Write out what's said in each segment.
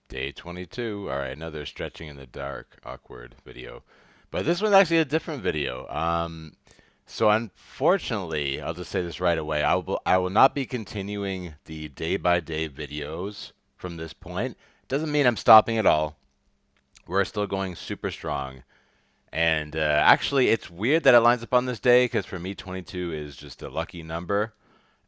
Day 22. All right, another stretching in the dark, awkward video. But this one's actually a different video. So unfortunately, I'll just say this right away. I will not be continuing the day by day videos from this point. Doesn't mean I'm stopping at all. We're still going super strong. And actually, it's weird that it lines up on this day because for me, 22 is just a lucky number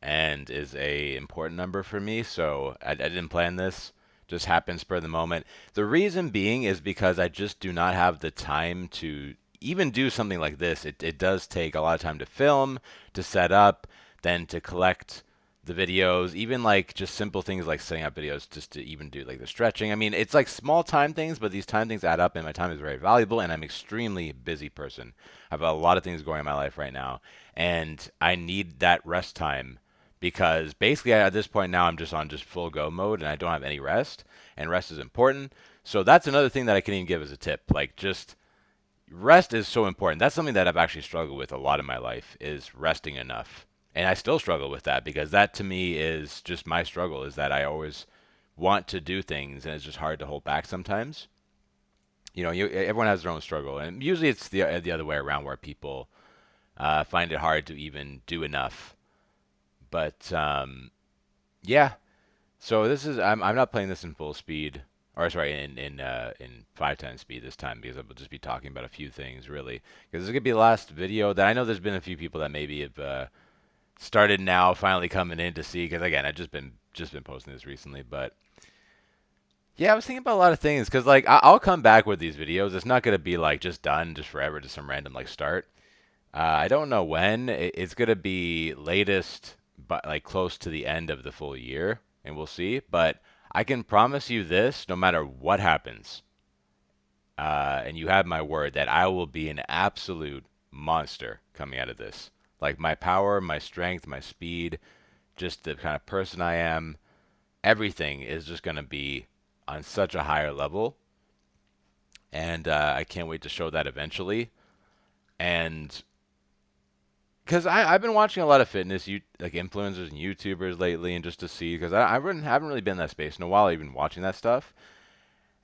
and is a important number for me. So I didn't plan this. Just happened spur of the moment. The reason being is because I just do not have the time to even do something like this. It does take a lot of time to film, to set up, then to collect the videos, even like just simple things like setting up videos just to even do like the stretching. I mean, it's like small time things, but these time things add up and my time is very valuable and I'm an extremely busy person. I have a lot of things going in my life right now and I need that rest time because basically at this point now I'm just on just full go mode and I don't have any rest and rest is important. So that's another thing that I can even give as a tip. Like just rest is so important. That's something that I've actually struggled with a lot in my life is resting enough. And I still struggle with that because that to me is just my struggle is that I always want to do things and it's just hard to hold back sometimes. Everyone has their own struggle, and usually it's the other way around where people find it hard to even do enough. But yeah, so this is I'm not playing this in full speed, or sorry, in 5 times speed this time because I will just be talking about a few things really. Because this is gonna be the last video that I know there's been a few people that maybe have started now, finally coming in to see. Because again, I've just been posting this recently, but yeah, I was thinking about a lot of things. Because like I'll come back with these videos. It's not gonna be like just done just forever, just some random like start. I don't know when. It's gonna be latest, but like close to the end of the full year, and we'll see. But I can promise you this: no matter what happens, and you have my word that I will be an absolute monster coming out of this. Like my power, my strength, my speed, just the kind of person I am, everything is just gonna be on such a higher level, and I can't wait to show that eventually. And because I've been watching a lot of fitness like influencers and YouTubers lately, and just to see because haven't really been in that space in a while, even watching that stuff.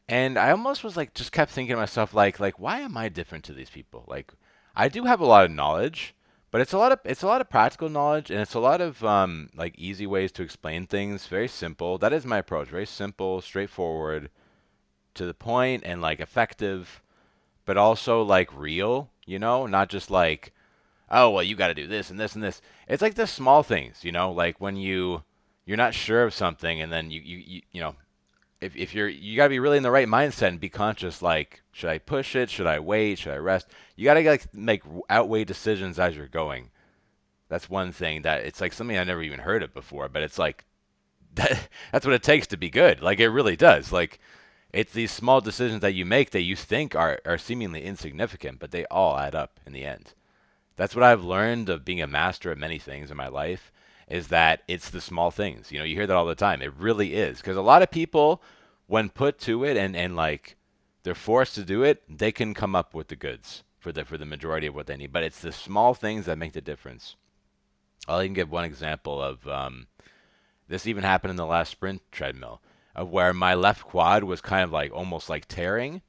And I almost was like just kept thinking to myself like why am I different to these people? Like I do have a lot of knowledge, but it's a lot of practical knowledge and it's a lot of like easy ways to explain things. Very simple. That is my approach. Very simple, straightforward, to the point, and like effective, but also like real. Not just like oh well you got to do this and this and this. It's like the small things, like when you're not sure of something and then if you got to be really in the right mindset and be conscious like should I push it, should I wait, should I rest. You got to like make outweigh decisions as you're going. That's one thing that it's like something I never even heard of before, but it's like that's what it takes to be good. Like it really does. Like it's these small decisions that you make that you think are seemingly insignificant, but they all add up in the end. That's what I've learned of being a master of many things in my life is that it's the small things. You hear that all the time. It really is. Because a lot of people, when put to it and like they're forced to do it, they can come up with the goods for the majority of what they need. But it's the small things that make the difference. I'll even give one example of this even happened in the last sprint treadmill of where my left quad was kind of like almost like tearing.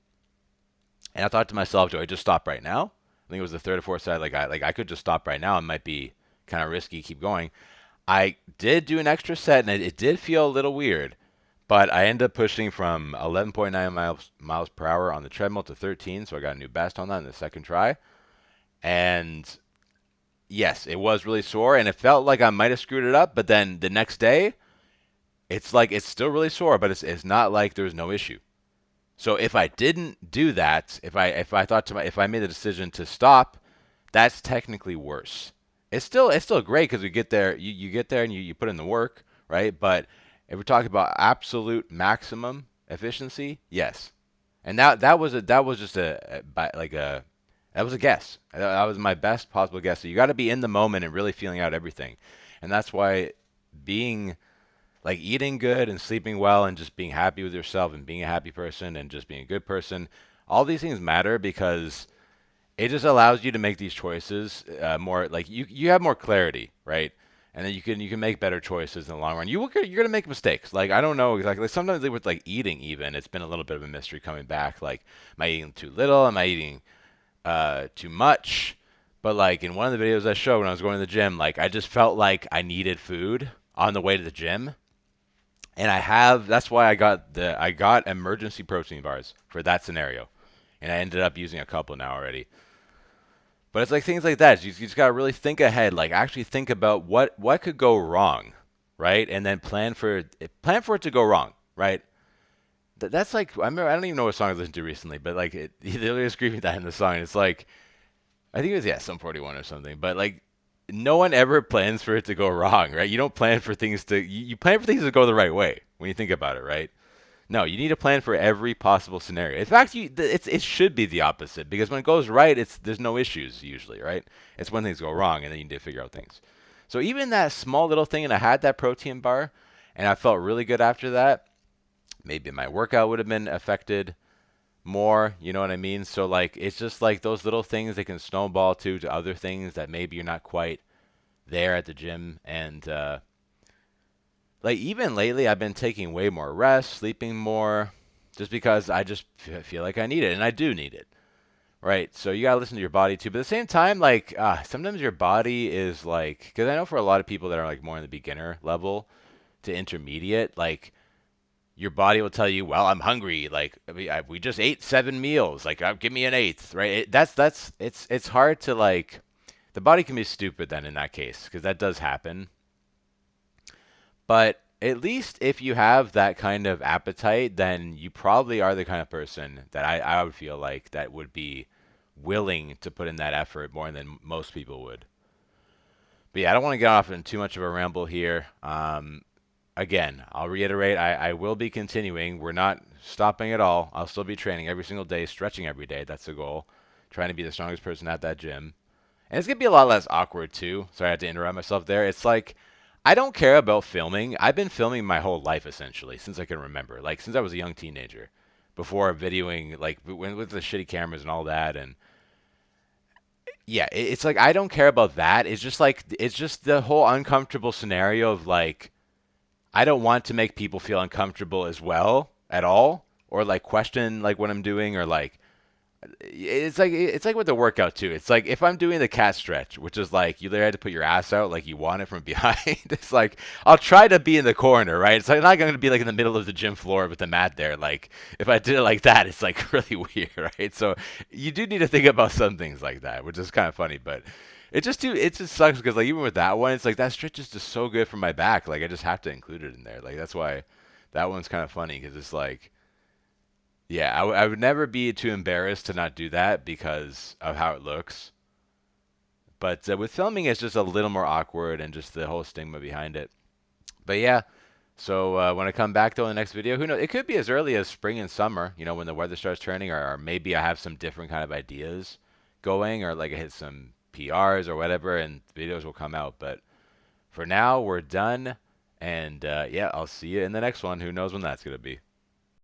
And I thought to myself, do I just stop right now? I think it was the third or fourth side. Like I could just stop right now. It might be kind of risky. Keep going. I did do an extra set, and it did feel a little weird. But I ended up pushing from 11.9 miles per hour on the treadmill to 13, so I got a new best on that in the second try. And yes, it was really sore, and it felt like I might have screwed it up. But then the next day, it's like it's still really sore, but it's not like there's no issue. So if I didn't do that, if I made the decision to stop, that's technically worse. It's still great because we get there, you get there and you put in the work, right? But if we're talking about absolute maximum efficiency, yes. And that was just that was a guess. That was my best possible guess. So you got to be in the moment and really feeling out everything, and that's why being like eating good and sleeping well and just being happy with yourself and being a happy person and just being a good person, all these things matter because it just allows you to make these choices more like you have more clarity, right? and then you can make better choices in the long run. You're gonna make mistakes. Like I don't know exactly. Sometimes with like eating, even it's been a little bit of a mystery coming back. Like, am I eating too little? Am I eating too much? But like in one of the videos I showed when I was going to the gym, like I just felt like I needed food on the way to the gym, and that's why I got emergency protein bars for that scenario, and I ended up using a couple now already. But it's like things like that. You just gotta really think ahead, like actually think about what could go wrong, right? And then plan for it to go wrong, right? That's like I don't even know what song I listened to recently, but like he literally screaming that in the song. It's like I think it was Sum 41 or something. But like no one ever plans for it to go wrong, right? You don't plan for things to you plan for things to go the right way when you think about it, right? No, you need a plan for every possible scenario. In fact, it should be the opposite because when it goes right, there's no issues usually, right? It's when things go wrong and then you need to figure out things. So even that small little thing, and I had that protein bar, and I felt really good after that. Maybe my workout would have been affected more. You know what I mean? So like it's just like those little things that can snowball to other things that maybe you're not quite there at the gym and like even lately, I've been taking way more rest, sleeping more, just because I just feel like I need it, and I do need it, right? So you gotta listen to your body too. But at the same time, like sometimes your body is like, because I know for a lot of people that are like more in the beginner level to intermediate, like your body will tell you, "Well, I'm hungry. Like we just ate 7 meals. Like give me an eighth, right?" That's it's hard to like. The body can be stupid then in that case, because that does happen. But at least if you have that kind of appetite, then you probably are the kind of person that I would feel like that would be willing to put in that effort more than most people would. But yeah, I don't want to get off in too much of a ramble here. Again, I'll reiterate, I will be continuing. We're not stopping at all. I'll still be training every single day, stretching every day. That's the goal. Trying to be the strongest person at that gym. And it's gonna be a lot less awkward too. Sorry, I had to interrupt myself there. It's like I don't care about filming. I've been filming my whole life essentially since I can remember. Like since I was a young teenager, before videoing, like with the shitty cameras and all that. And yeah, it's like I don't care about that. It's just the whole uncomfortable scenario of like I don't want to make people feel uncomfortable as well at all, or like question like what I'm doing, or like it's like with the workout too. It's like if I'm doing the cat stretch, which is like you literally had to put your ass out like you want it from behind. It's like I'll try to be in the corner, right? It's like not going to be like in the middle of the gym floor with the mat there. Like if I did it like that, it's like really weird, right? So you do need to think about some things like that, which is kind of funny, but it just sucks because like even with that one, it's like that stretch is just so good for my back. Like I just have to include it in there. Like that's why that one's kind of funny because it's like yeah, I would never be too embarrassed to not do that because of how it looks. But with filming, it's just a little more awkward and just the whole stigma behind it. But yeah, so when I come back though in the next video, who knows? It could be as early as spring and summer, when the weather starts turning, or maybe I have some different kind of ideas going, or like I hit some PRs or whatever, and videos will come out. But for now, we're done. And yeah, I'll see you in the next one. Who knows when that's going to be.